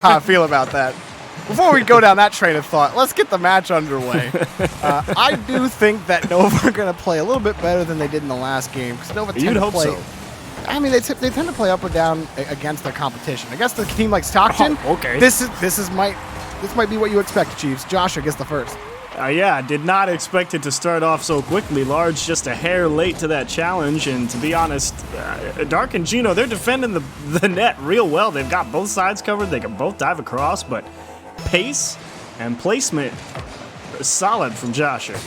how I feel about that. Before we go down that train of thought, let's get the match underway. I do think that Nova are going to play a little bit better than they did in the last game. Because Nova tend to play. So. I mean, they tend to play up or down against their competition. Against a team like Stockton, okay. This might be what you expect, Chiefs. Josh, I guess the first. Yeah, did not expect it to start off so quickly. Large just a hair late to that challenge, and to be honest, Dark and Gino, they're defending the net real well. They've got both sides covered. They can both dive across, but pace and placement is solid from Josher.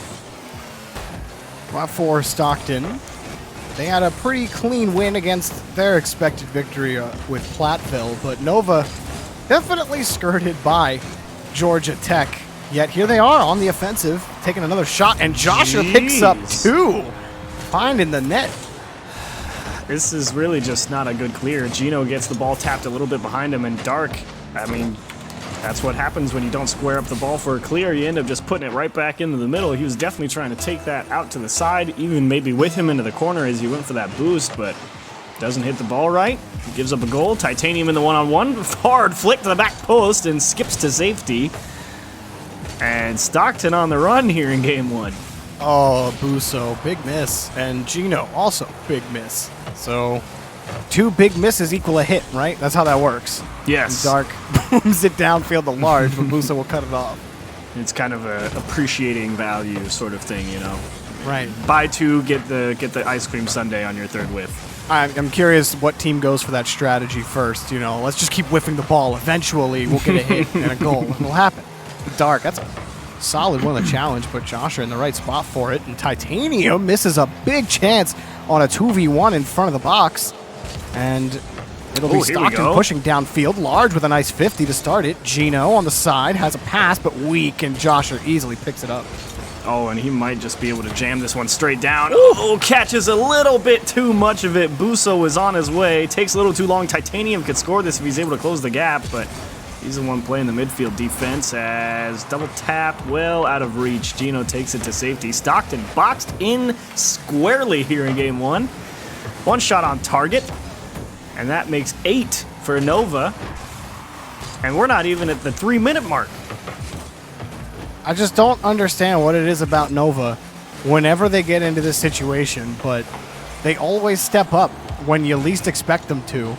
Well, for Stockton, they had a pretty clean win against their expected victory with Platteville, but Nova definitely skirted by Georgia Tech. Yet here they are on the offensive, taking another shot, and Joshua picks up 2, finding the net. This is really just not a good clear. Gino gets the ball tapped a little bit behind him, and Dark, I mean, that's what happens when you don't square up the ball for a clear. You end up just putting it right back into the middle. He was definitely trying to take that out to the side, even maybe with him into the corner as he went for that boost, but doesn't hit the ball right. He gives up a goal. Titanium in the one-on-one. Hard flick to the back post and skips to safety. And Stockton on the run here in game 1. Oh, Busso, big miss. And Gino, also big miss. So 2 big misses equal a hit, right? That's how that works. Yes. And Dark booms it downfield to Large, but Busso will cut it off. It's kind of a appreciating value sort of thing, you know. Right. Buy 2, get the ice cream sundae on your third whiff. I'm curious what team goes for that strategy first. You know, let's just keep whiffing the ball. Eventually, we'll get a hit and a goal. It'll happen. Dark, that's a solid one of the challenge, but Josh are in the right spot for it, and Titanium misses a big chance on a 2v1 in front of the box, and it'll be Stockton pushing downfield. Large with a nice 50 to start it. Gino on the side has a pass, but weak, and Josh easily picks it up. Oh, and he might just be able to jam this one straight down. Oh, catches a little bit too much of it. Busso is on his way. Takes a little too long. Titanium could score this if he's able to close the gap, but he's the one playing the midfield defense as double tap, well out of reach. Gino takes it to safety. Stockton boxed in squarely here in game 1. 1 shot on target, and that makes 8 for Nova. And we're not even at the 3-minute mark. I just don't understand what it is about Nova whenever they get into this situation, but they always step up when you least expect them to.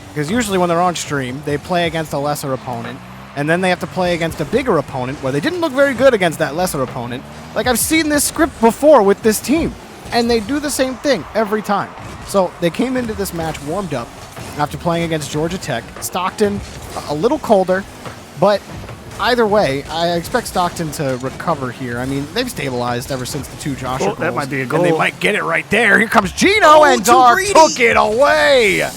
Because usually when they're on stream, they play against a lesser opponent, and then they have to play against a bigger opponent where they didn't look very good against that lesser opponent. Like, I've seen this script before with this team, and they do the same thing every time. So they came into this match warmed up after playing against Georgia Tech. Stockton, a little colder, but either way, I expect Stockton to recover here. I mean, they've stabilized ever since the 2 Joshua goals. That might be a goal. And they might get it right there. Here comes Gino, and Dark took it away.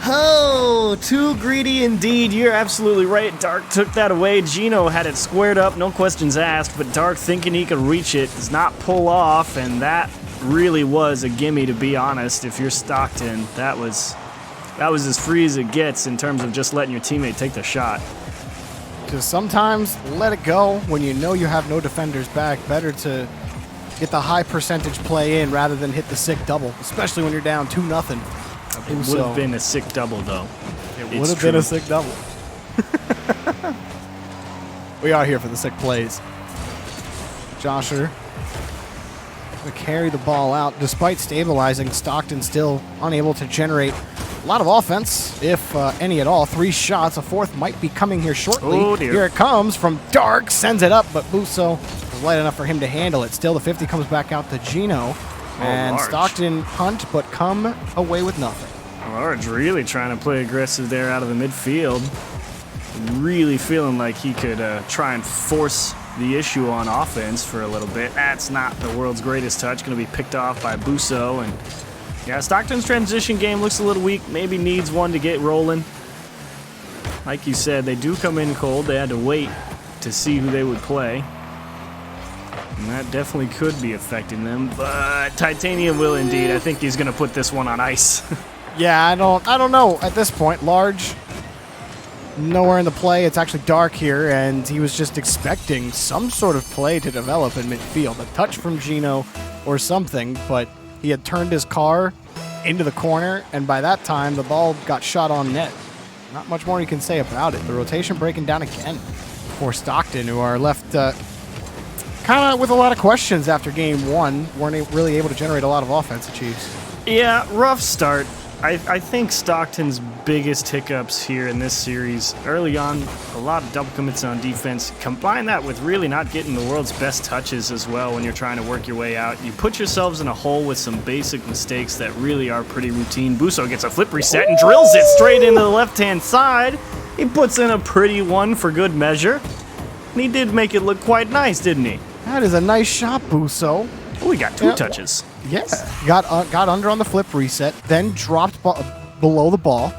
Oh, too greedy indeed. You're absolutely right. Dark took that away. Gino had it squared up, no questions asked, but Dark, thinking he could reach it, does not pull off, and that really was a gimme, to be honest. If you're Stockton, that was as free as it gets in terms of just letting your teammate take the shot. Because sometimes let it go when you know you have no defenders back. Better to get the high percentage play in rather than hit the sick double, especially when you're down 2-0. It would have been a sick double, though. It would have been a sick double. We are here for the sick plays. Josher going to carry the ball out. Despite stabilizing, Stockton still unable to generate a lot of offense, if any at all. 3 shots. A 4th might be coming here shortly. Oh, dear. Here it comes from Dark. Sends it up, but Busso is light enough for him to handle it. Still, the 50 comes back out to Gino. And Large. Stockton hunt, but come away with nothing. Large really trying to play aggressive there out of the midfield. Really feeling like he could try and force the issue on offense for a little bit. That's not the world's greatest touch. Going to be picked off by Busso. And yeah, Stockton's transition game looks a little weak. Maybe needs one to get rolling. Like you said, they do come in cold. They had to wait to see who they would play. And that definitely could be affecting them, but Titanium will indeed. I think he's going to put this one on ice. Yeah, I don't know at this point. Large, nowhere in the play. It's actually Dark here, and he was just expecting some sort of play to develop in midfield. A touch from Gino or something, but he had turned his car into the corner, and by that time, the ball got shot on net. not much more you can say about it. The rotation breaking down again for Stockton, who are left kind of with a lot of questions after game one. Weren't really able to generate a lot of offense, the Chiefs. Yeah, rough start. I think Stockton's biggest hiccups here in this series, early on, a lot of double commits on defense. Combine that with really not getting the world's best touches as well when you're trying to work your way out. You put yourselves in a hole with some basic mistakes that really are pretty routine. Busso gets a flip reset and drills it straight into the left-hand side. He puts in a pretty one for good measure. And he did make it look quite nice, didn't he? That is a nice shot, Busso. Oh, he got two touches. Yeah, got under on the flip reset, then dropped below the ball,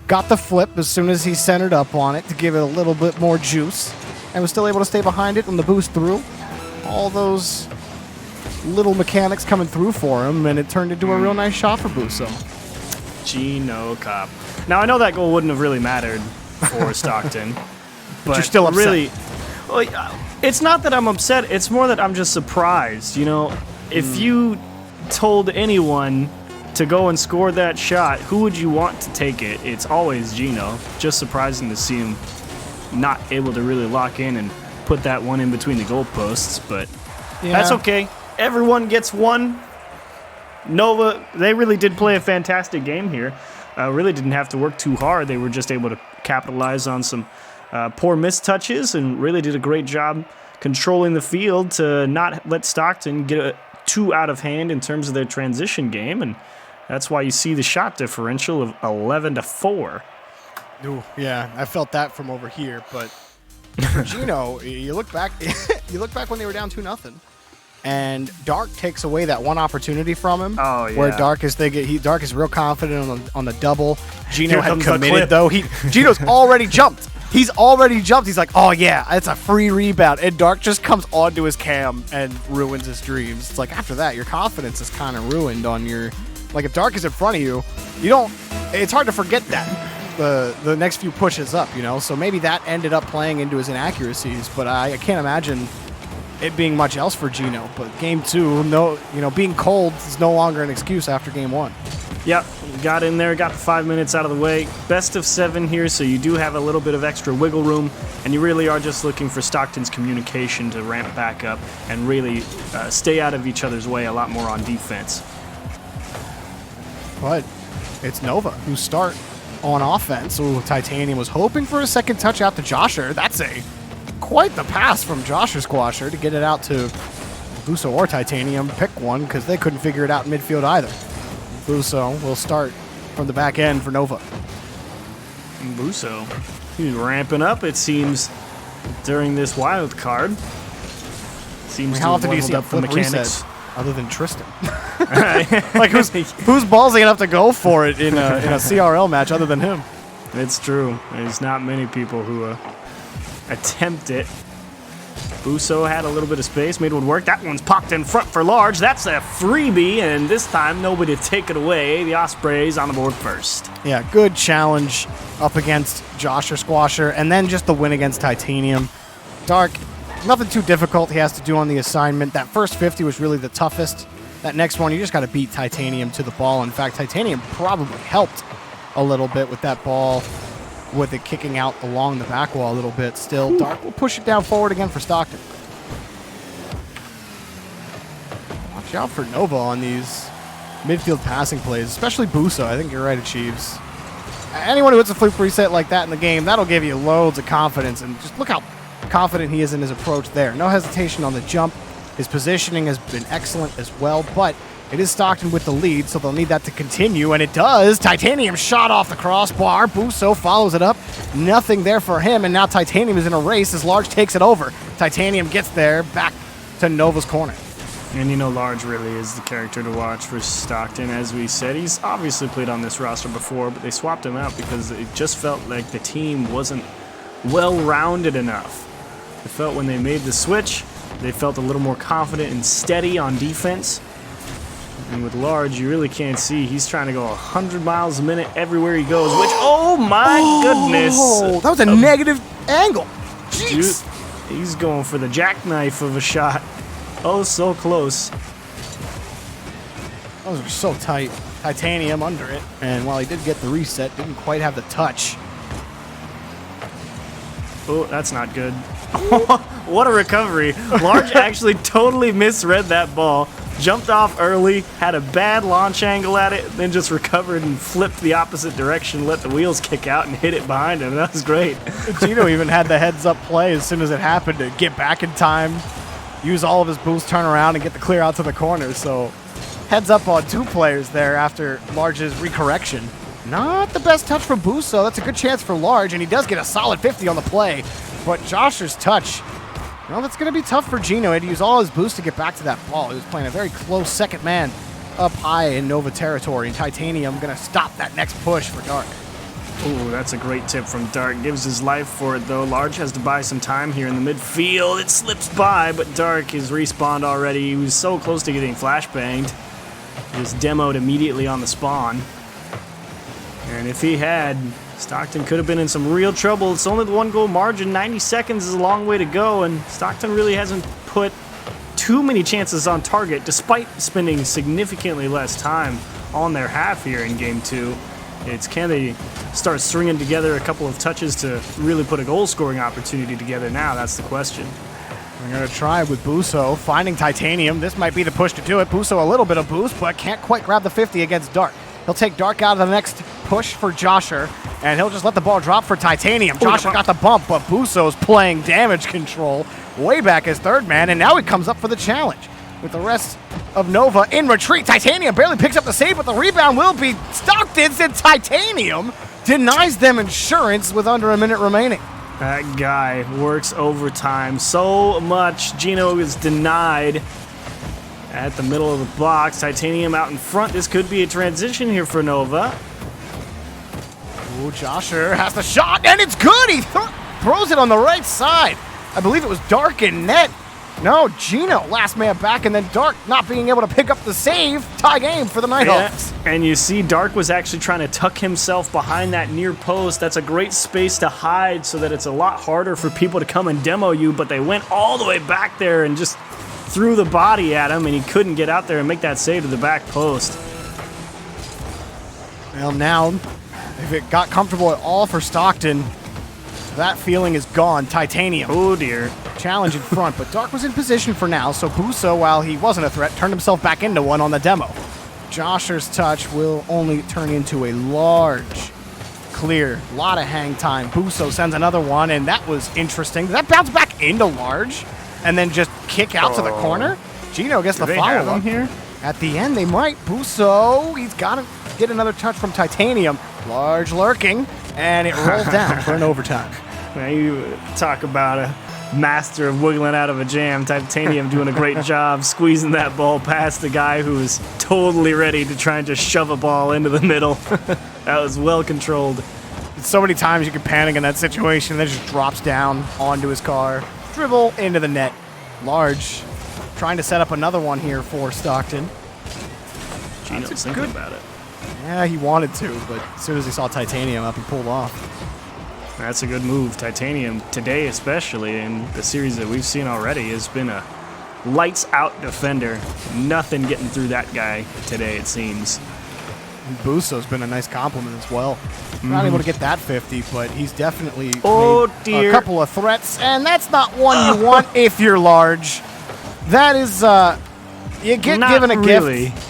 got the flip as soon as he centered up on it to give it a little bit more juice, and was still able to stay behind it when the boost through. All those little mechanics coming through for him, and it turned into a real nice shot for Busso. Gino Cop. Now, I know that goal wouldn't have really mattered for Stockton, but you're still upset. Really, it's not that I'm upset. It's more that I'm just surprised. You know, if you told anyone to go and score that shot, who would you want to take it? It's always Gino. Just surprising to see him not able to really lock in and put that one in between the goalposts, but that's okay. Everyone gets one. Nova, they really did play a fantastic game here. Really didn't have to work too hard. They were just able to capitalize on some poor missed touches and really did a great job controlling the field to not let Stockton get too out of hand in terms of their transition game, and that's why you see the shot differential of 11-4. Ooh, yeah, I felt that from over here, but for Gino, you look back when they were down 2-0, and Dark takes away that one opportunity from him. Oh yeah. Where Dark is Dark is real confident on the double. Gino had comes the committed clip. though. Gino's already jumped. He's already jumped. He's like, oh yeah, it's a free rebound. And Dark just comes onto his cam and ruins his dreams. It's like after that, your confidence is kind of ruined on your, like if Dark is in front of you, it's hard to forget that. The next few pushes up, you know? So maybe that ended up playing into his inaccuracies, but I can't imagine it being much else for Gino. But game two, being cold is no longer an excuse after game one. Yep, got in there, got the 5 minutes out of the way. Best of 7 here, so you do have a little bit of extra wiggle room, and you really are just looking for Stockton's communication to ramp back up and really stay out of each other's way a lot more on defense. But it's Nova who start on offense. Ooh, Titanium was hoping for a second touch out to Josher. That's quite the pass from Josher Squasher to get it out to Busso or Titanium. Pick one because they couldn't figure it out in midfield either. Busso will start from the back end for Nova. Busso, he's ramping up, it seems, during this wild card. Seems how often do you see a up the flip mechanics. reset other than Tristan? Like who's ballsy enough to go for it in a CRL match other than him? It's true. There's not many people who attempt it. Busso had a little bit of space, made one work. That one's popped in front for large. That's a freebie, and this time nobody to take it away. The Ospreys on the board first. Yeah, good challenge up against Josh or Squasher, and then just the win against Titanium. Dark, nothing too difficult he has to do on the assignment. That first 50 was really the toughest. That next one, you just got to beat Titanium to the ball. In fact, Titanium probably helped a little bit with that ball, with it kicking out along the back wall a little bit. Still, Dark will push it down forward again for Stockton. Watch out for Nova on these midfield passing plays, especially Busso. I think you're right, Achieves. Anyone who hits a flip reset like that in the game, that'll give you loads of confidence, and just look how confident he is in his approach there. No hesitation on the jump. His positioning has been excellent as well, but it is Stockton with the lead, so they'll need that to continue, and it does. Titanium shot off the crossbar. Busso follows it up. Nothing there for him, and now Titanium is in a race as Large takes it over. Titanium gets there, back to Nova's corner. And you know, Large really is the character to watch for Stockton. As we said, he's obviously played on this roster before, but they swapped him out because it just felt like the team wasn't well-rounded enough. It felt when they made the switch, they felt a little more confident and steady on defense. And with Large, you really can't see. He's trying to go 100 miles a minute everywhere he goes, which, oh my goodness. That was a negative angle. Jeez. Dude, he's going for the jackknife of a shot. Oh, so close. Those are so tight. Titanium under it. And while he did get the reset, didn't quite have the touch Oh, that's not good. What a recovery. Large actually totally misread that ball. Jumped off early, had a bad launch angle at it, then just recovered and flipped the opposite direction, let the wheels kick out and hit it behind him. That was great. Gino even had the heads-up play as soon as it happened to get back in time, use all of his boost, turn around, and get the clear out to the corner. So heads up on 2 players there after Large's recorrection. Not the best touch for Busso. That's a good chance for Large, and he does get a solid 50 on the play. But Josher's touch, well, that's going to be tough for Gino. He had to use all his boost to get back to that ball. He was playing a very close second man up high in Nova territory, and Titanium going to stop that next push for Dark. Ooh, that's a great tip from Dark. Gives his life for it, though. Large has to buy some time here in the midfield. It slips by, but Dark is respawned already. He was so close to getting flashbanged. He was demoed immediately on the spawn. And if he had, Stockton could have been in some real trouble. It's only the 1-goal margin. 90 seconds is a long way to go, and Stockton really hasn't put too many chances on target, despite spending significantly less time on their half here in Game 2. It's can they start stringing together a couple of touches to really put a goal-scoring opportunity together now? That's the question. We're going to try with Busso, finding Titanium. This might be the push to do it. Busso a little bit of boost, but can't quite grab the 50 against Dark. He'll take Dark out of the next push for Josher, and he'll just let the ball drop for Titanium. Josher got the bump, but Busso's playing damage control way back as third man, and now he comes up for the challenge. With the rest of Nova in retreat, Titanium barely picks up the save, but the rebound will be Stockton's, and Titanium denies them insurance with under a minute remaining. That guy works overtime so much. Gino is denied at the middle of the box. Titanium out in front. This could be a transition here for Nova. Ooh, Josher has the shot, and it's good! He throws it on the right side. I believe it was Dark in net. No, Gino, last man back, and then Dark not being able to pick up the save. Tie game for the Nighthawks. Yeah, and you see Dark was actually trying to tuck himself behind that near post. That's a great space to hide so that it's a lot harder for people to come and demo you, but they went all the way back there and just threw the body at him, and he couldn't get out there and make that save to the back post. Well, now, if it got comfortable at all for Stockton, that feeling is gone. Titanium. Oh, dear. Challenge in front, but Dark was in position for now, so Busso, while he wasn't a threat, turned himself back into one on the demo. Josher's touch will only turn into a large clear. A lot of hang time. Busso sends another one, and that was interesting. Did that bounce back into large and then just kick out to the corner? Gino gets the follow-up here. At the end, they might. Busso, he's got to get another touch from Titanium. Large lurking, and it rolls down for an overtime. Now you talk about a master of wiggling out of a jam. Titanium doing a great job squeezing that ball past the guy who was totally ready to try and just shove a ball into the middle. That was well controlled. So many times you can panic in that situation, then just drops down onto his car. Dribble into the net. Large trying to set up another one here for Stockton. Gino's thinking about it. Yeah, he wanted to, but as soon as he saw Titanium up, he pulled off. That's a good move. Titanium, today especially, in the series that we've seen already, has been a lights-out defender. Nothing getting through that guy today, it seems. And Busso's been a nice compliment as well. Not able to get that 50, but he's definitely made a couple of threats, and that's not one you want if you're large. That is, you get given a gift.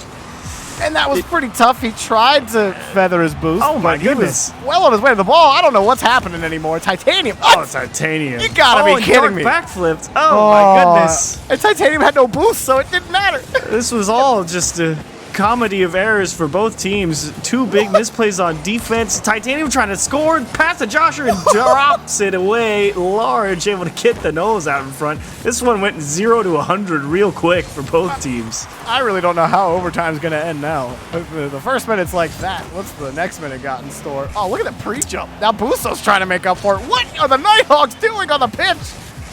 And that was pretty tough. He tried to feather his boost. Oh my goodness. He was well on his way to the ball. I don't know what's happening anymore. Titanium. Oh, Titanium. You gotta be kidding me. Backflipped. Oh my goodness. And Titanium had no boost, so it didn't matter. This was all just a comedy of errors for both teams. Two big misplays on defense. Titanium trying to score, pass to Josher and drops it away. Large able to get the nose out in front. This one went 0 to 100 real quick for both teams. I really don't know how overtime's going to end now. The first minute's like that. What's the next minute got in store? Oh, look at the pre-jump. Now Busso's trying to make up for it. What are the Nighthawks doing on the pitch?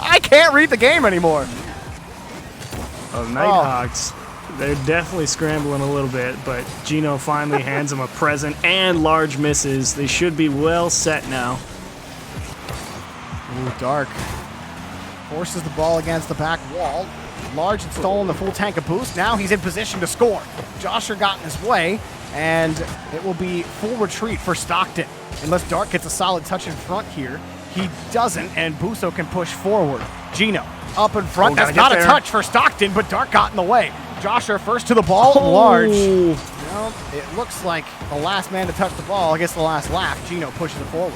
I can't read the game anymore. Oh, Nighthawks. They're definitely scrambling a little bit, but Gino finally hands him a present, and Large misses. They should be well set now. Ooh, Dark forces the ball against the back wall. Large had stolen the full tank of boost. Now he's in position to score. Josher got in his way, and it will be full retreat for Stockton. Unless Dark gets a solid touch in front here. He doesn't, and Busso can push forward. Gino up in front. Gotta That's not get a there. touch for Stockton, but Dark got in the way. Josher first to the ball. Large. Well, it looks like the last man to touch the ball gets the last laugh. Gino pushes it forward.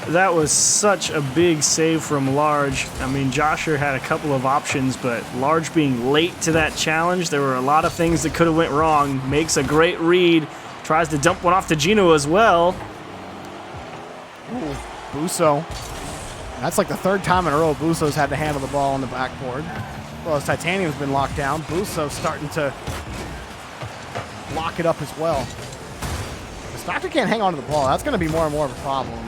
That was such a big save from Large. I mean, Josher had a couple of options, but Large being late to that challenge, there were a lot of things that could have went wrong. Makes a great read. Tries to dump one off to Gino as well. Ooh, Busso. That's like the third time in a row Busso's had to handle the ball on the backboard. Well, as Titanium's been locked down, Busso's starting to lock it up as well. The Stockton can't hang on to the ball. That's going to be more and more of a problem.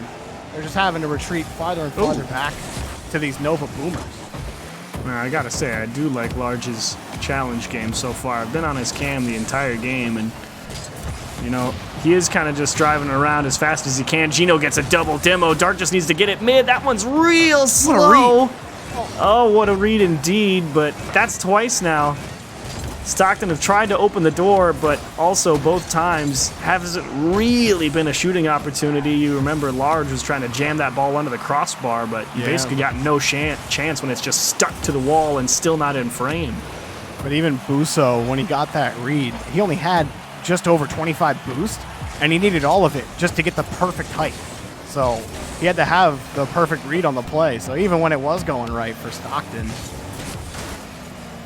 They're just having to retreat farther and farther back to these Nova Boomers. Now, I gotta say, I do like Large's challenge game so far. I've been on his cam the entire game, and you know, he is kind of just driving around as fast as he can. Gino gets a double demo. Dark just needs to get it mid. That one's real slow. Oh, what a read indeed, but that's twice now. Stockton have tried to open the door, but also both times hasn't really been a shooting opportunity. You remember Large was trying to jam that ball under the crossbar, but you basically got no chance when it's just stuck to the wall and still not in frame. But even Busso, when he got that read, he only had just over 25 boost, and he needed all of it just to get the perfect height. So he had to have the perfect read on the play. So even when it was going right for Stockton,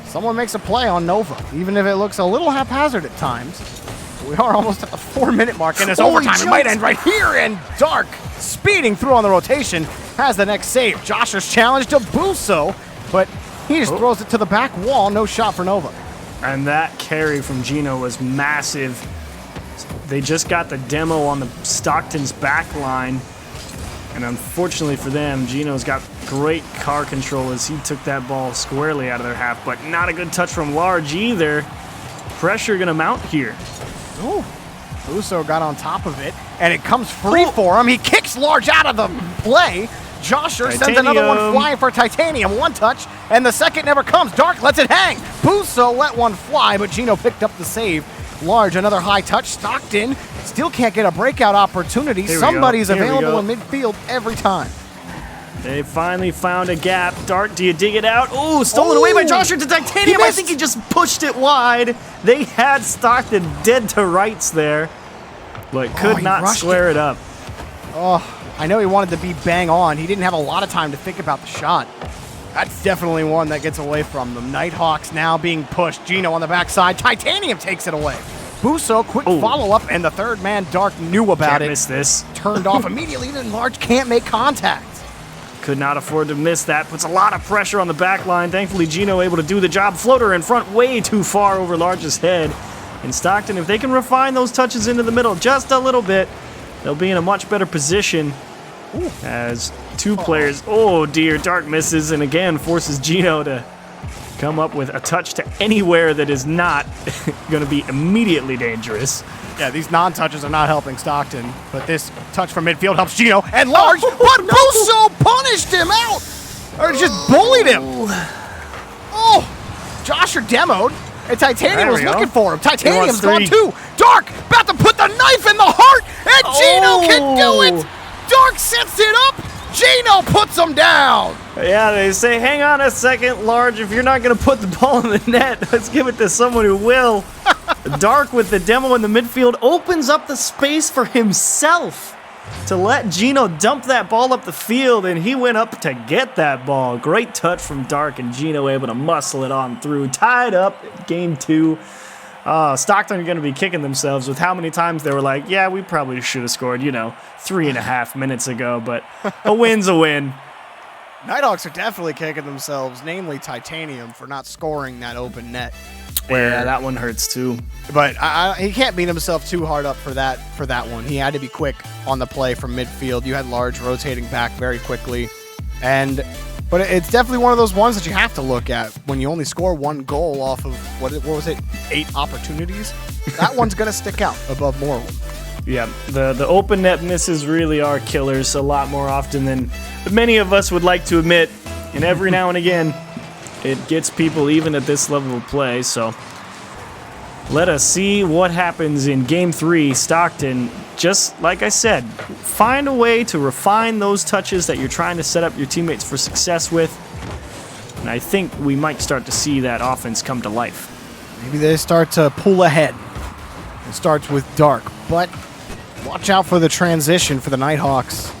someone makes a play on Nova, even if it looks a little haphazard at times. We are almost at the 4-minute mark in this overtime. It might end right here, and Dark, speeding through on the rotation, has the next save. Josher's challenge to Busso, but he just throws it to the back wall. No shot for Nova. And that carry from Gino was massive. They just got the demo on the Stockton's back line. And unfortunately for them, Gino's got great car control as he took that ball squarely out of their half, but not a good touch from Large either. Pressure gonna mount here. Ooh. Busso got on top of it, and it comes free for him. He kicks Large out of the play. Josher sends another one flying for Titanium. One touch, and the second never comes. Dark lets it hang. Busso let one fly, but Gino picked up the save. Large, another high touch. Stockton still can't get a breakout opportunity. Somebody's available in midfield every time. They finally found a gap. Dark, do you dig it out? Oh, stolen away by Josher to Titanium. I think he just pushed it wide. They had Stockton dead to rights there, but could not square it up. Oh, I know he wanted to be bang on. He didn't have a lot of time to think about the shot. That's definitely one that gets away from them. Nighthawks now being pushed. Gino on the backside. Titanium takes it away. Busso, quick follow-up, and the third man, Dark, knew about it. Miss this. Turned off immediately, then Large can't make contact. Could not afford to miss that. Puts a lot of pressure on the back line. Thankfully, Gino able to do the job. Floater in front, way too far over Large's head. And Stockton, if they can refine those touches into the middle just a little bit, they'll be in a much better position. As two players, oh dear, Dark misses and again forces Gino to come up with a touch to anywhere that is not going to be immediately dangerous. Yeah, these non-touches are not helping Stockton, but this touch from midfield helps Gino, and Large, but Busso punished him out! Or just bullied him! Oh! Josher demoed, and Titanium was looking for him. Titanium's gone too! Dark, about to put the knife in the heart, and Gino can do it! Dark sets it up, Gino puts him down! Yeah, they say, hang on a second, Large, if you're not going to put the ball in the net, let's give it to someone who will. Dark with the demo in the midfield opens up the space for himself to let Gino dump that ball up the field, and he went up to get that ball. Great touch from Dark, and Gino able to muscle it on through. Tied up, game 2. Stockton are going to be kicking themselves with how many times they were like, yeah, we probably should have scored, 3.5 minutes ago, but a win's a win. Nighthawks are definitely kicking themselves, namely Titanium, for not scoring that open net. Yeah, that one hurts too. But he can't beat himself too hard up for that one. He had to be quick on the play from midfield. You had Large rotating back very quickly. But it's definitely one of those ones that you have to look at when you only score one goal off of, what was it, 8 opportunities? That one's going to stick out above more of them. Yeah, the open net misses really are killers a lot more often than many of us would like to admit. And every now and again, it gets people even at this level of play. So Let us see what happens in Game 3. Stockton, just like I said, find a way to refine those touches that you're trying to set up your teammates for success with. And I think we might start to see that offense come to life. Maybe they start to pull ahead. It starts with Dark, but watch out for the transition for the Nighthawks.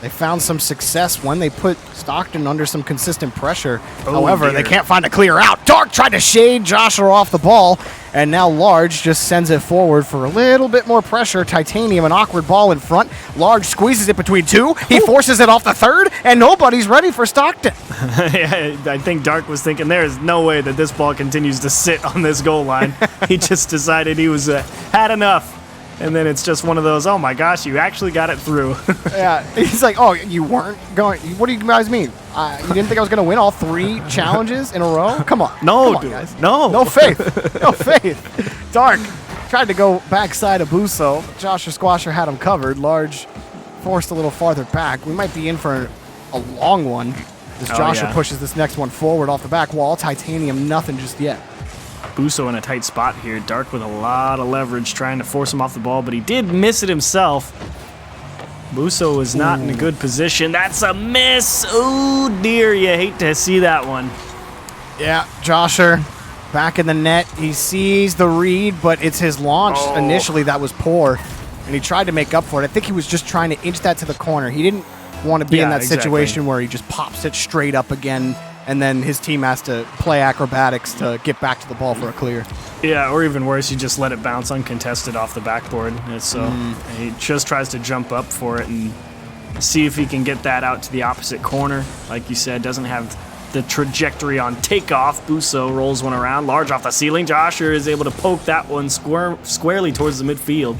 They found some success when they put Stockton under some consistent pressure. However, they can't find a clear out. Dark tried to shade Joshua off the ball, and now Large just sends it forward for a little bit more pressure. Titanium, an awkward ball in front. Large squeezes it between two. He forces it off the third, and nobody's ready for Stockton. I think Dark was thinking there is no way that this ball continues to sit on this goal line. He just decided he was had enough. And then it's just one of those, oh my gosh, you actually got it through. Yeah, he's like, oh, you weren't going, what do you guys mean? You didn't think I was going to win all 3 challenges in a row? Come on. No, Come on, dude. guys. No. No faith. No faith. Dark tried to go backside of Busso. Joshua Squasher had him covered. Large forced a little farther back. We might be in for a long one as Joshua pushes this next one forward off the back wall. Titanium, nothing just yet. Busso in a tight spot here. Dark with a lot of leverage trying to force him off the ball, but he did miss it himself. Busso is not in a good position. That's a miss. Oh, dear. You hate to see that one. Yeah, Josher back in the net. He sees the read, but it's his launch initially that was poor, and he tried to make up for it. I think he was just trying to inch that to the corner. He didn't want to be in that situation where he just pops it straight up again, and then his team has to play acrobatics to get back to the ball for a clear. Yeah, or even worse, you just let it bounce uncontested off the backboard. And so he just tries to jump up for it and see if he can get that out to the opposite corner. Like you said, doesn't have the trajectory on takeoff. Busso rolls one around, Large off the ceiling. Josher is able to poke that one squarely towards the midfield.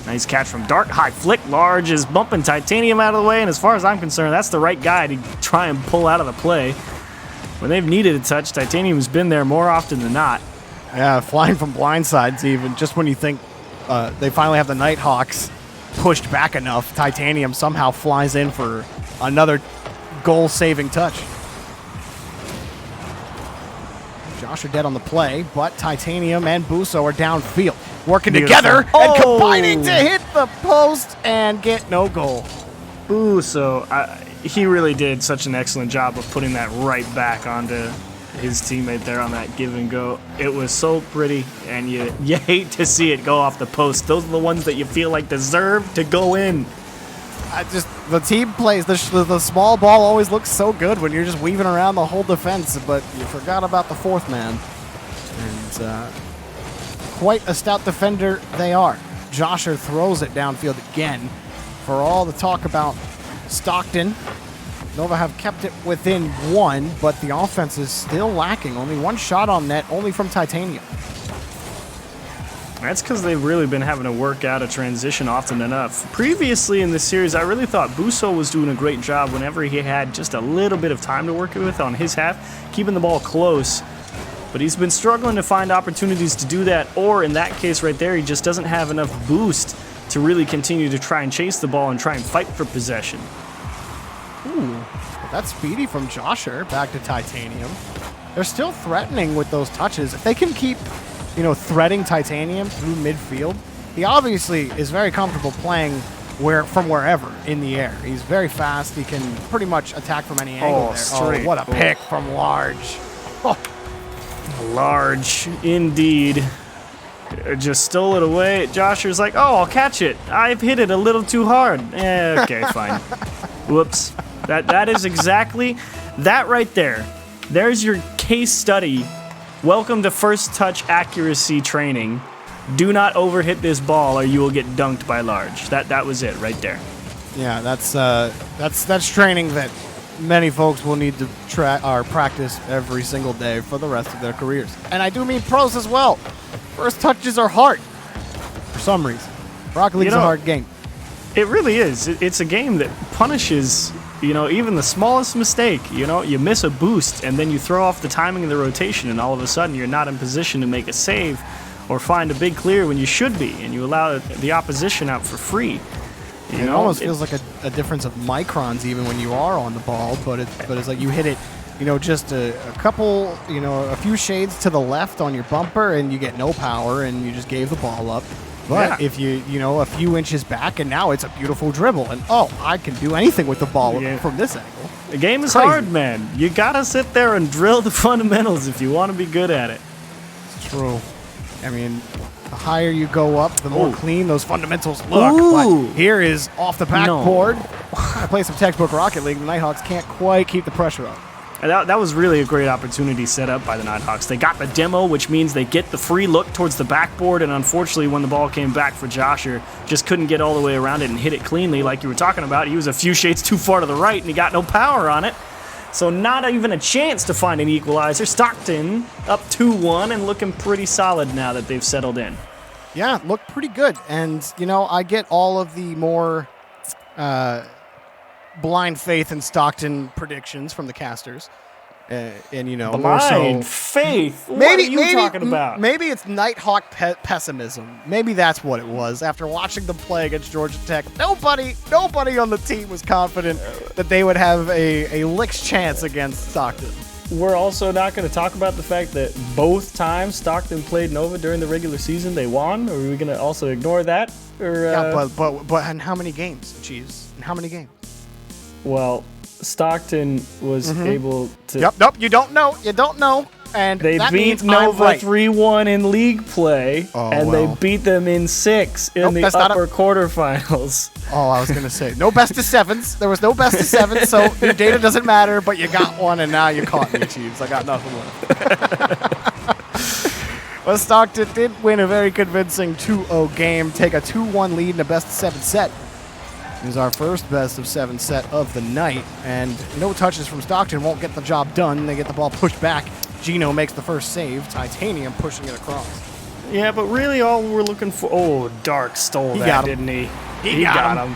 Nice catch from Dark. High flick. Large is bumping Titanium out of the way, and as far as I'm concerned, that's the right guy to try and pull out of the play. When they've needed a touch, Titanium's been there more often than not. Yeah, flying from blindsides even. Just when you think they finally have the Nighthawks pushed back enough, Titanium somehow flies in for another goal-saving touch. Josh are dead on the play, but Titanium and Busso are downfield, working together and combining to hit the post and get no goal. Busso, he really did such an excellent job of putting that right back onto his teammate there on that give and go. It was so pretty, and you hate to see it go off the post. Those are the ones that you feel like deserve to go in. The team plays, the small ball always looks so good when you're just weaving around the whole defense, but you forgot about the fourth man. And quite a stout defender they are. Josher throws it downfield again. For all the talk about Stockton, Nova have kept it within 1, but the offense is still lacking. Only 1 shot on net, only from Titanium. That's because they've really been having to work out a transition often enough. Previously in this series, I really thought Busso was doing a great job whenever he had just a little bit of time to work with on his half, keeping the ball close. But he's been struggling to find opportunities to do that, or in that case right there, he just doesn't have enough boost to really continue to try and chase the ball and try and fight for possession. Ooh, that's speedy from Josher back to Titanium. They're still threatening with those touches. If they can keep, threading Titanium through midfield, he obviously is very comfortable playing from wherever in the air. He's very fast. He can pretty much attack from any angle there. Straight. What a pick from Large. Oh. Large, indeed. Just stole it away. Josher's like, oh, I'll catch it. I've hit it a little too hard. Okay, fine. Whoops. That is exactly that right there. There's your case study. Welcome to first touch accuracy training. Do not overhit this ball or you will get dunked by Large. That was it right there. Yeah, that's training that many folks will need to practice every single day for the rest of their careers. And I do mean pros as well. First touches are hard for some reason. Rocket League's a hard game. It really is. It's a game that punishes, even the smallest mistake. You miss a boost and then you throw off the timing of the rotation and all of a sudden you're not in position to make a save or find a big clear when you should be, and you allow the opposition out for free. It almost feels like a difference of microns even when you are on the ball, but it's like you hit it just a couple, a few shades to the left on your bumper, and you get no power, and you just gave the ball up. But if you, a few inches back, and now it's a beautiful dribble, and I can do anything with the ball from this angle. The game is hard, man. You gotta sit there and drill the fundamentals if you want to be good at it. It's true. I mean, the higher you go up, the more clean those fundamentals look. But here is off the backboard. I play some textbook Rocket League. The Nighthawks can't quite keep the pressure up. That was really a great opportunity set up by the Nighthawks. They got the demo, which means they get the free look towards the backboard, and unfortunately when the ball came back for Josher, just couldn't get all the way around it and hit it cleanly like you were talking about. He was a few shades too far to the right, and he got no power on it. So not even a chance to find an equalizer. Stockton up 2-1 and looking pretty solid now that they've settled in. Yeah, looked pretty good. And, I get all of the more blind faith in Stockton predictions from the casters. Blind faith? What are you talking about? Maybe it's Nighthawk pessimism. Maybe that's what it was. After watching them play against Georgia Tech, nobody on the team was confident that they would have a lick's chance against Stockton. We're also not going to talk about the fact that both times Stockton played Nova during the regular season, they won. Or are we going to also ignore that? Yeah, but in how many games? Jeez, in how many games? Well, Stockton was able to... Yep, you don't know. And they beat Nova 3-1 in league play, they beat them in 6 in the upper quarterfinals. Oh, I was going to say, no best of sevens. There was no best of sevens, so your data doesn't matter, but you got one, and now you caught me, Chiefs. I got nothing left. Well, Stockton did win a very convincing 2-0 game, take a 2-1 lead in a best of 7 set. It is our first best of 7 set of the night, and no touches from Stockton won't get the job done. They get the ball pushed back. Gino makes the first save. Titanium pushing it across. Yeah, but really all we're looking for... Oh, Dark stole that, didn't he? He got him.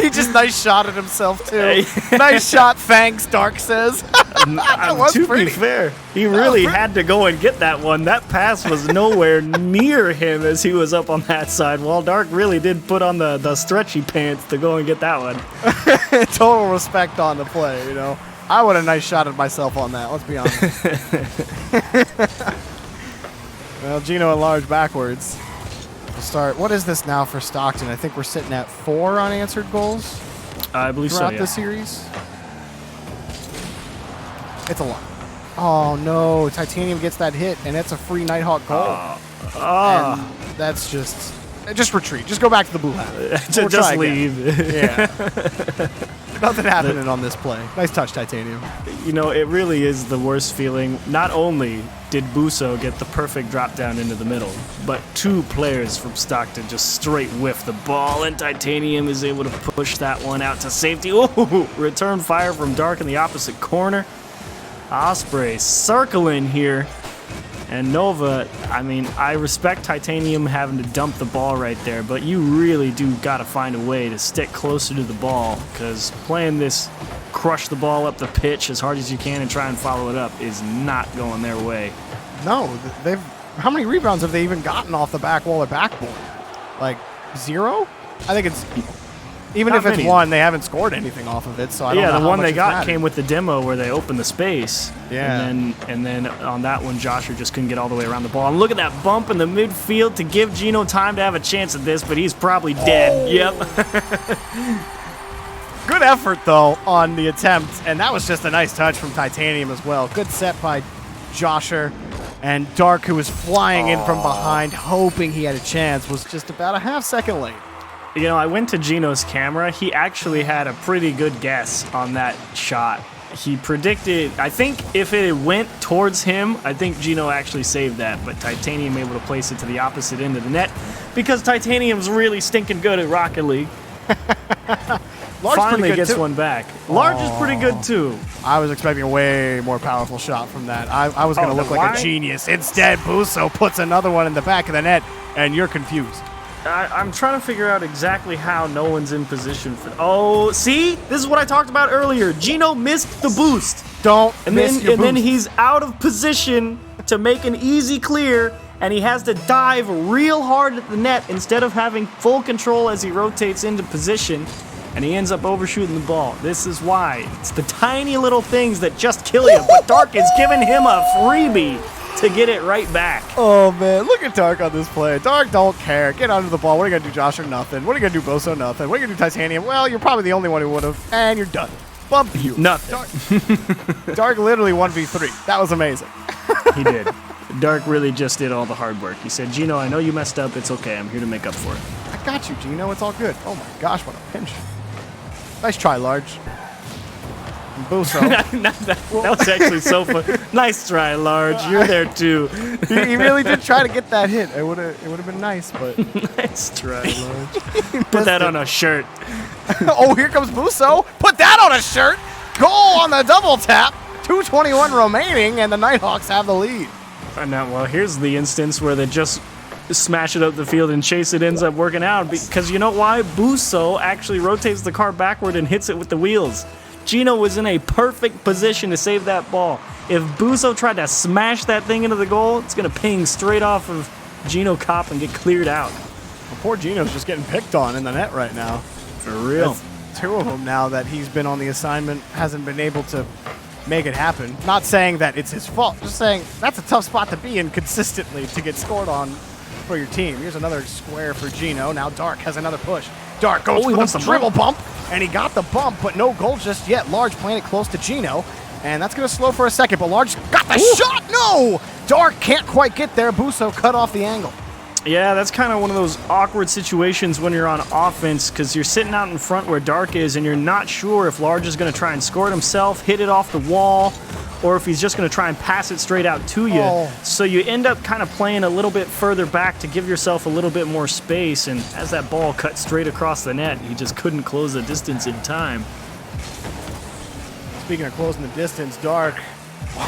He just nice shot at himself, too. Nice shot, thanks, Dark says. To be fair, he really had to go and get that one. That pass was nowhere near him as he was up on that side, while Dark really did put on the stretchy pants to go and get that one. Total respect on the play, I would have nice shot at myself on that, let's be honest. Well, Gino enlarged backwards. We'll start. What is this now for Stockton? I think we're sitting at 4 unanswered goals. I believe so, throughout the series. It's a lot. Oh no! Titanium gets that hit, and it's a free Nighthawk goal. And that's just retreat. Just go back to the blue hat. Just leave. Yeah. Nothing happening on this play. Nice touch, Titanium. It really is the worst feeling. Not only did Busso get the perfect drop down into the middle, but 2 players from Stockton just straight whiff the ball, and Titanium is able to push that one out to safety. Ooh, return fire from Dark in the opposite corner. Osprey circling here. And Nova, I respect Titanium having to dump the ball right there, but you really do got to find a way to stick closer to the ball, because playing this crush the ball up the pitch as hard as you can and try and follow it up is not going their way. No, how many rebounds have they even gotten off the back wall or backboard? Like 0? I think it's... Even if it's 1, they haven't scored anything off of it, so I don't know how much the one they got mattered. came with the demo where they opened the space. Yeah. And then on that one, Josher just couldn't get all the way around the ball. And look at that bump in the midfield to give Gino time to have a chance at this, but he's probably dead. Yep. Good effort, though, on the attempt, and that was just a nice touch from Titanium as well. Good set by Josher, and Dark, who was flying in from behind, hoping he had a chance, was just about a half-second late. I went to Gino's camera. He actually had a pretty good guess on that shot. He predicted, I think if it went towards him, I think Gino actually saved that, but Titanium able to place it to the opposite end of the net because Titanium's really stinking good at Rocket League. Large finally gets one back. Large is pretty good too. I was expecting a way more powerful shot from that. I was going to look like a genius. Instead, Busso puts another one in the back of the net, and you're confused. I'm trying to figure out exactly how no one's in position for... Oh, see? This is what I talked about earlier. Gino missed the boost. And then he's out of position to make an easy clear, and he has to dive real hard at the net instead of having full control as he rotates into position. and he ends up overshooting the ball. This is why. It's the tiny little things that just kill you, but Dark is giving him a freebie to get it right back. Oh, man. Look at Dark on this play. Dark don't care. Get under the ball. What are you going to do, Josh, or nothing? What are you going to do, Boso? Nothing. What are you going to do, Titanium? Well, you're probably the only one who would have. And you're done. Bump you. Nothing. Dark literally 1v3. That was amazing. He did. Dark really just did all the hard work. He said, Gino, I know you messed up. It's okay. I'm here to make up for it. I got you, Gino. It's all good. Oh, my gosh. What a pinch. Nice try, Large. And Boso. that was actually so fun. Nice try, Large. You're there, too. He really did try to get that hit. It would have been nice, but... Nice try, Large. Put that on a shirt. Oh, here comes Boso. Put that on a shirt. Goal on the double tap. 2:21 remaining, and the Nighthawks have the lead. And now, well, here's the instance where they just smash it up the field and chase it ends up working out. Because you know why? Buso actually rotates the car backward and hits it with the wheels. Gino was in a perfect position to save that ball. If Buso tried to smash that thing into the goal, it's going to ping straight off of Gino Kopp and get cleared out. Well, poor Gino's just getting picked on in the net right now. For real. That's 2 of them now that he's been on the assignment, hasn't been able to make it happen. Not saying that it's his fault, just saying that's a tough spot to be in consistently to get scored on for your team. Here's another square for Gino. Now Dark has another push. Dark goes for the dribble bump, and he got the bump, but no goal just yet. Large playing it close to Gino, and that's going to slow for a second, but Large got the shot. No! Dark can't quite get there. Buso cut off the angle. Yeah, that's kind of one of those awkward situations when you're on offense because you're sitting out in front where Dark is and you're not sure if Large is going to try and score it himself, hit it off the wall, or if he's just going to try and pass it straight out to you. Oh. So you end up kind of playing a little bit further back to give yourself a little bit more space, and as that ball cut straight across the net, he just couldn't close the distance in time. Speaking of closing the distance, Dark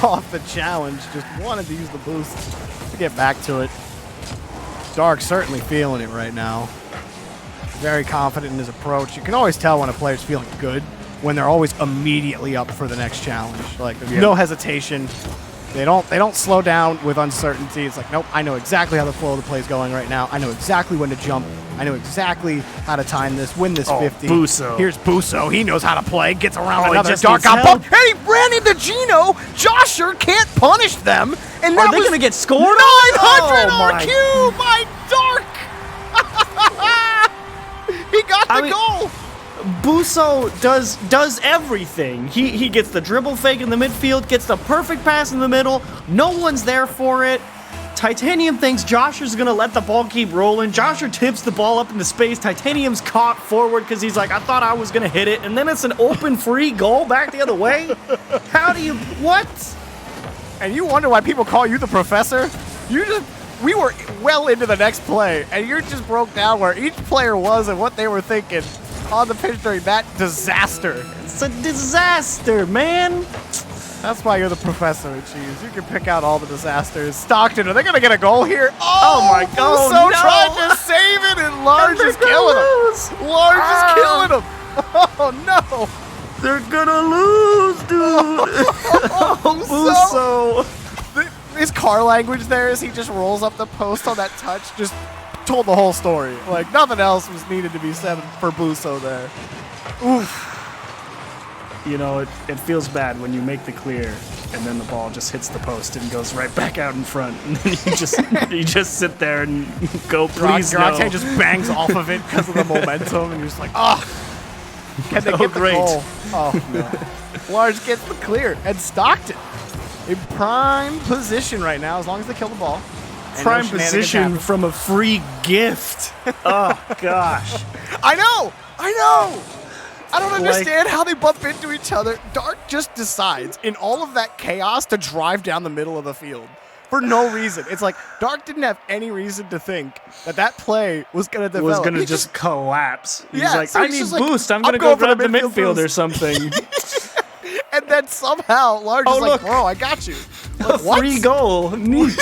off the challenge, just wanted to use the boost to get back to it. Dark certainly feeling it right now. Very confident in his approach. You can always tell when a player's feeling good when they're always immediately up for the next challenge. Like there's no hesitation. They don't slow down with uncertainty. It's like, nope, I know exactly how the flow of the play is going right now. I know exactly when to jump. I know exactly how to time this, win this 50. Buso. Here's Buso. He knows how to play. Gets around another. Dark got bumped. And he ran into Gino. Josher can't punish them. And Are they going to get scored? 900 Oh, RQ by Dark. He got the goal. Buso does everything. He gets the dribble fake in the midfield, gets the perfect pass in the middle. No one's there for it. Titanium thinks Josher's going to let the ball keep rolling. Josher tips the ball up into space. Titanium's caught forward because he's like, I thought I was going to hit it. And then it's an open free goal back the other way. How do you... What? And you wonder why people call you the professor? We were well into the next play, and you just broke down where each player was and what they were thinking on the pitch during that disaster. It's a disaster, man. That's why you're the professor, Cheese. You can pick out all the disasters. Stockton, are they going to get a goal here? Oh my God. no. Trying to save it, and Large is killing him. Large is killing him. Oh, no. They're gonna lose, dude. Buso. His car language there is he just rolls up the post on that touch, just told the whole story. Like, nothing else was needed to be said for Buso there. Oof. You know, it feels bad when you make the clear and then the ball just hits the post and goes right back out in front. And then you just sit there and go, please no. Roxanne just bangs off of it because of the momentum, and you're just like, oh, can they get the goal? Oh, no. Large gets the clear, and Stockton in prime position right now, as long as they kill the ball. Prime position from a free gift. Oh, gosh. I know. I don't understand how they bump into each other. Dark just decides in all of that chaos to drive down the middle of the field for no reason. It's like Dark didn't have any reason to think that play was going to develop. Was going to just collapse. He's yeah, like, so I need boost. I'm going to go grab the midfield or something. And then somehow Large is like, bro, I got you. Like, a free goal. Neat.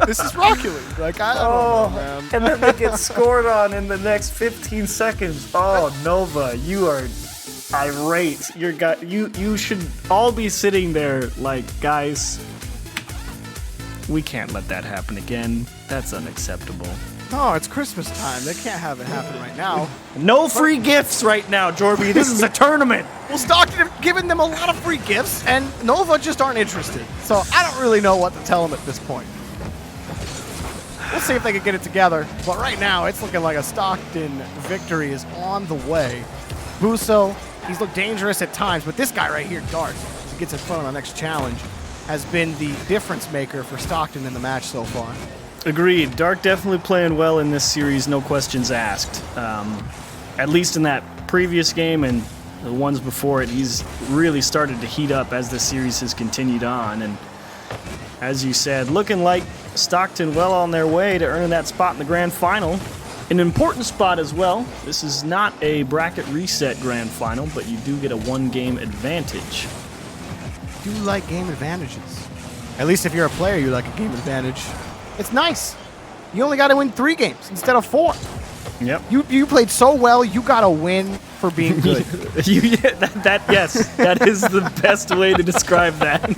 This is Rocket League. Like, I don't know, man. And then they get scored on in the next 15 seconds. Oh, Nova, you are irate. You should all be sitting there like, guys, we can't let that happen again. That's unacceptable. Oh, it's Christmas time. They can't have it happen right now. No free gifts right now, Jorby. This is a tournament. Well, Stockton have given them a lot of free gifts, and Nova just aren't interested. So I don't really know what to tell them at this point. We'll see if they can get it together. But right now, it's looking like a Stockton victory is on the way. Busso, he's looked dangerous at times, but this guy right here, Dark, as he gets in front of the next challenge, has been the difference maker for Stockton in the match so far. Agreed. Dark definitely playing well in this series, no questions asked. At least in that previous game and the ones before it, he's really started to heat up as the series has continued on. And as you said, looking like Stockton well on their way to earning that spot in the grand final. An important spot as well. This is not a bracket reset grand final, but you do get a one-game advantage. I do like game advantages. At least if you're a player, you like a game advantage. It's nice. You only got to win 3 games instead of 4. Yep. You played so well, you got to win for being good. Yes, that is the best way to describe that.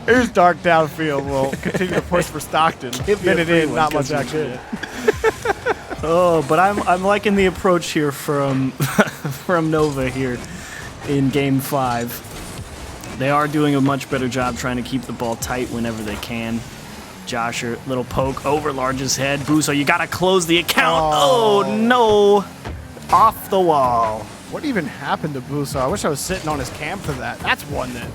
Here's Dark downfield. We'll continue to push for Stockton. Minute in, not much action. Oh, but I'm liking the approach here from from Nova here in Game 5. They are doing a much better job trying to keep the ball tight whenever they can. Josher, little poke over Large's head. Busso, you gotta close the account. Oh no! Off the wall. What even happened to Busso? I wish I was sitting on his cam for that. That's one that.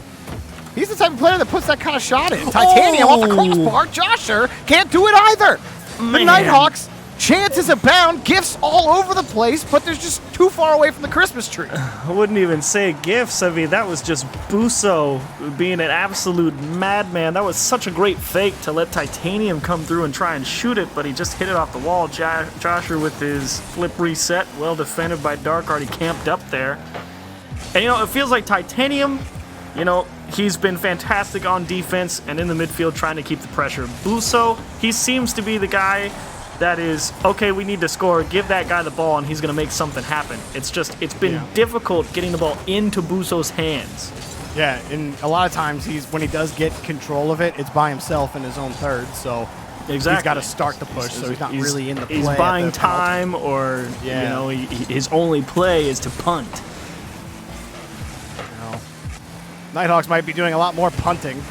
He's the type of player that puts that kind of shot in. Titanium off the crossbar. Josher can't do it either. The Nighthawks, chances abound, gifts all over the place, but they're just too far away from the Christmas tree. I wouldn't even say gifts. I mean, that was just Busso being an absolute madman. That was such a great fake to let Titanium come through and try and shoot it, but he just hit it off the wall. Josher with his flip reset, well defended by Dark, already camped up there. And, it feels like Titanium, he's been fantastic on defense and in the midfield trying to keep the pressure. Busso, he seems to be the guy that is, okay, we need to score, give that guy the ball, and he's going to make something happen. It's been difficult getting the ball into Busso's hands. Yeah, and a lot of times when he does get control of it, it's by himself in his own third, so he's got to start the push, so he's not really in the play. He's buying time, or, his only play is to punt. Nighthawks might be doing a lot more punting.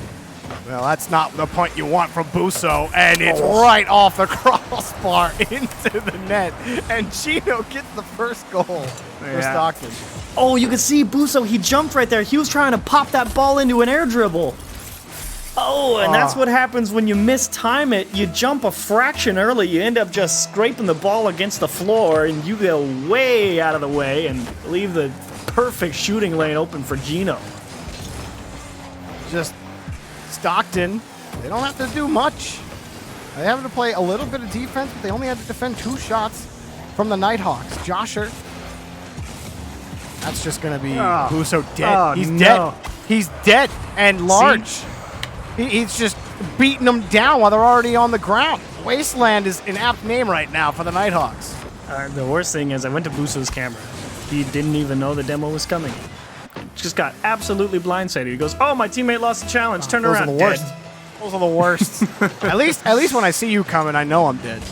Well, that's not the punt you want from Busso, and it's right off the crossbar into the net, and Gino gets the first goal for Stockton. Oh, you can see Busso, he jumped right there. He was trying to pop that ball into an air dribble. Oh, and that's what happens when you mistime it. You jump a fraction early, you end up just scraping the ball against the floor, and you go way out of the way and leave the perfect shooting lane open for Gino. Just Stockton, they don't have to do much. They have to play a little bit of defense, but they only had to defend 2 shots from the Nighthawks. Josher, that's just going to be Busso dead. He's dead. He's dead. And Large, he's just beating them down while they're already on the ground. Wasteland is an apt name right now for the Nighthawks. The worst thing is I went to Busso's camera. He didn't even know the demo was coming. Just got absolutely blindsided. He goes, "Oh, my teammate lost the challenge. Turn around." Those are the worst. Those are the worst. at least when I see you coming, I know I'm dead.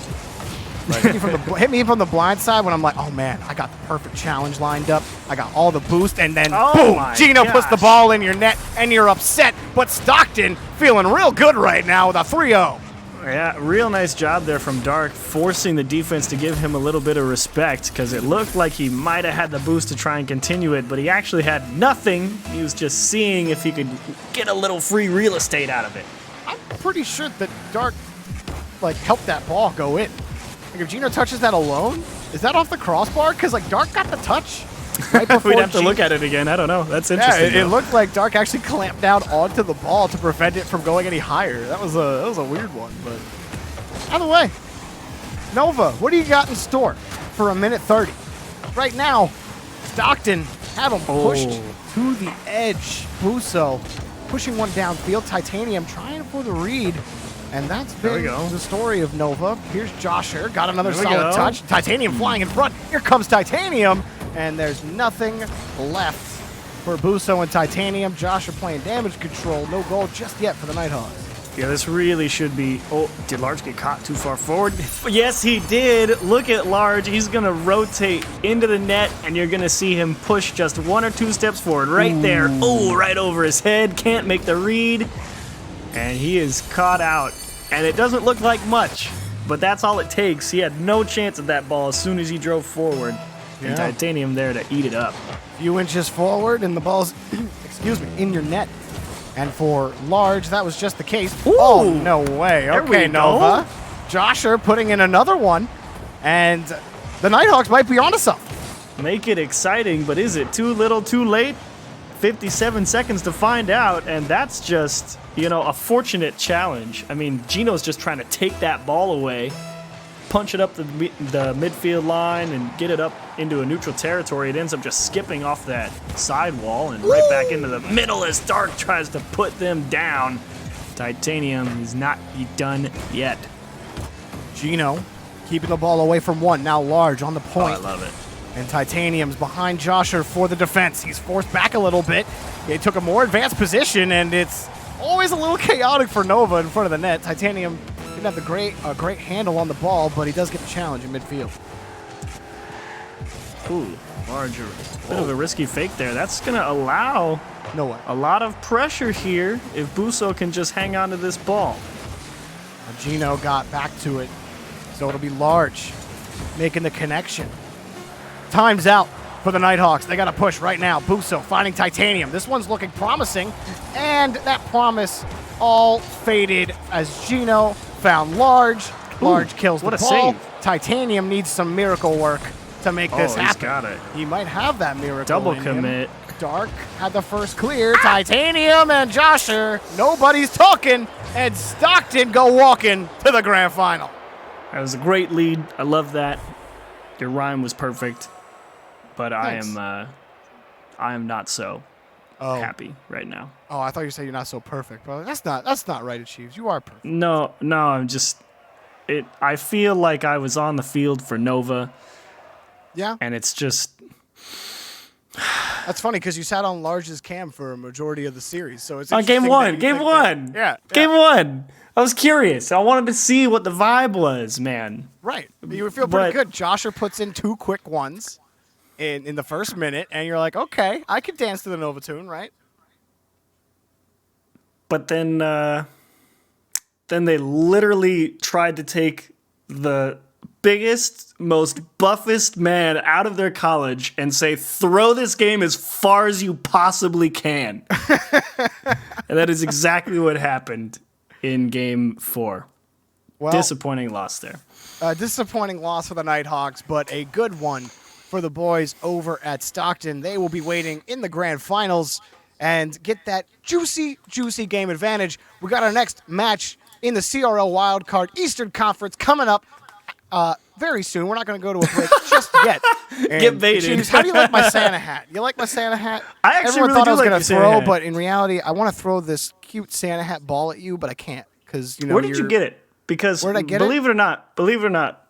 Hit me from the blind side when I'm like, oh man, I got the perfect challenge lined up. I got all the boost, and then boom, Gino puts the ball in your net, and you're upset. But Stockton feeling real good right now with a 3-0. Yeah, real nice job there from Dark, forcing the defense to give him a little bit of respect, because it looked like he might have had the boost to try and continue it, but he actually had nothing. He was just seeing if he could get a little free real estate out of it. I'm pretty sure that Dark helped that ball go in. If Gino touches that alone, is that off the crossbar? Because Dark got the touch. Right before We'd have to look at it again. I don't know. That's interesting. Yeah, it looked like Dark actually clamped down onto the ball to prevent it from going any higher. That was a weird one, but either way, Nova, what do you got in store for a minute 30? Right now, Stockton have him pushed to the edge. Busso pushing one downfield. Titanium trying for the read. And that's been the story of Nova. Here's Josher, got another solid touch. Titanium flying in front. Here comes Titanium. And there's nothing left for Busso and Titanium. Josher playing damage control. No goal just yet for the Nighthawks. Yeah, this really should be... Oh, did Large get caught too far forward? Yes, he did. Look at Large. He's going to rotate into the net, and you're going to see him push just 1 or 2 steps forward right there. Oh, right over his head. Can't make the read. And he is caught out. And it doesn't look like much, but that's all it takes. He had no chance at that ball as soon as he drove forward. And Titanium there to eat it up. A few inches forward, and the ball's, excuse me, in your net. And for Large, that was just the case. Ooh, oh, no way. Okay, Nova. Go. Josher putting in another one. And the Nighthawks might be onto something. Make it exciting, but is it too little, too late? 57 seconds to find out, and that's just, a fortunate challenge. I mean, Gino's just trying to take that ball away, punch it up the midfield line, and get it up into a neutral territory. It ends up just skipping off that sidewall and right back into the middle as Dark tries to put them down. Titanium is not done yet. Gino keeping the ball away from one. Now Large on the point. Oh, I love it. And Titanium's behind Josher for the defense. He's forced back a little bit. He took a more advanced position, and it's always a little chaotic for Nova in front of the net. Titanium didn't have a great handle on the ball, but he does get the challenge in midfield. Ooh, Larger. Bit of a risky fake there. That's going to allow a lot of pressure here if Busso can just hang on to this ball. Gino got back to it, so it'll be Large making the connection. Time's out for the Nighthawks. They got to push right now. Busso finding Titanium. This one's looking promising, and that promise all faded as Gino found Large. Large kills the ball. Save. Titanium needs some miracle work to make this happen. He's got it. He might have that miracle. Double in commit. Him. Dark had the first clear. Titanium and Josher, nobody's talking, and Stockton go walking to the grand final. That was a great lead. I love that. Your rhyme was perfect. But Thanks. I am not so happy right now. Oh, I thought you said you're not so perfect, bro. That's not right, Achieves. You are perfect. No, I'm just I feel like I was on the field for Nova. Yeah. And it's just that's funny because you sat on Large's cam for a majority of the series. So it's game one. Game one. Yeah. Game one. I was curious. I wanted to see what the vibe was, man. Right. You would feel pretty good. Josher puts in 2 quick ones in the first minute, and you're like, okay, I could dance to the Nova tune, right? But then they literally tried to take the biggest, most buffest man out of their college and say, throw this game as far as you possibly can. And that is exactly what happened in game 4. Well, disappointing loss there. Disappointing loss for the Nighthawks, but a good one for the boys over at Stockton. They will be waiting in the grand finals and get that juicy, juicy game advantage. We got our next match in the CRL Wildcard Eastern Conference coming up very soon. We're not going to go to a break just yet. And get baited. How do you like my Santa hat? You like my Santa hat? I actually Everyone really thought I was like going to throw, but in reality, I want to throw this cute Santa hat ball at you, but I can't because Where did you get it? Because where did I get believe it or not,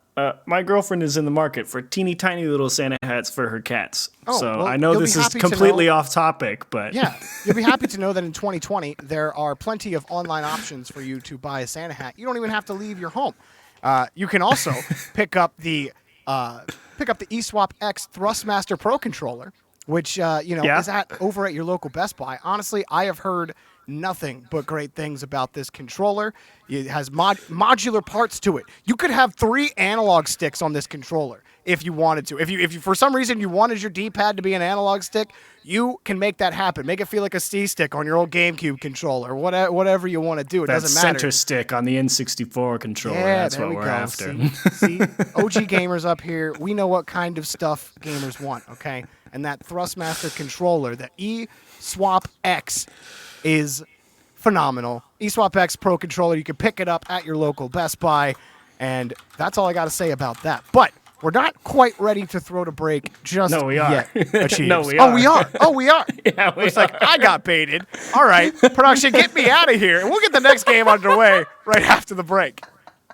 my girlfriend is in the market for teeny tiny little Santa hats for her cats. So I know this is completely off topic, but yeah, you'll be happy to know that in 2020 there are plenty of online options for you to buy a Santa hat. You don't even have to leave your home. You can also pick up the eSwap X Thrustmaster Pro controller, which is over at your local Best Buy. Honestly, I have heard nothing but great things about this controller. It has modular parts to it. You could have 3 analog sticks on this controller if you wanted to. If you for some reason you wanted your D-pad to be an analog stick, you can make that happen. Make it feel like a C-stick on your old GameCube controller. Whatever you want to do, it doesn't matter. Center stick on the N64 controller. Yeah, that's what we're after. See, OG gamers up here, we know what kind of stuff gamers want, okay? And that Thrustmaster controller, the eSwap X, is phenomenal. eSwap X Pro controller, you can pick it up at your local Best Buy, and that's all I got to say about that. But we're not quite ready to throw to break just no, we are. yet. No, we are. Oh, we are. Oh, we are. Yeah, Looks like I got baited. All right, production, get me out of here, and we'll get the next game underway right after the break.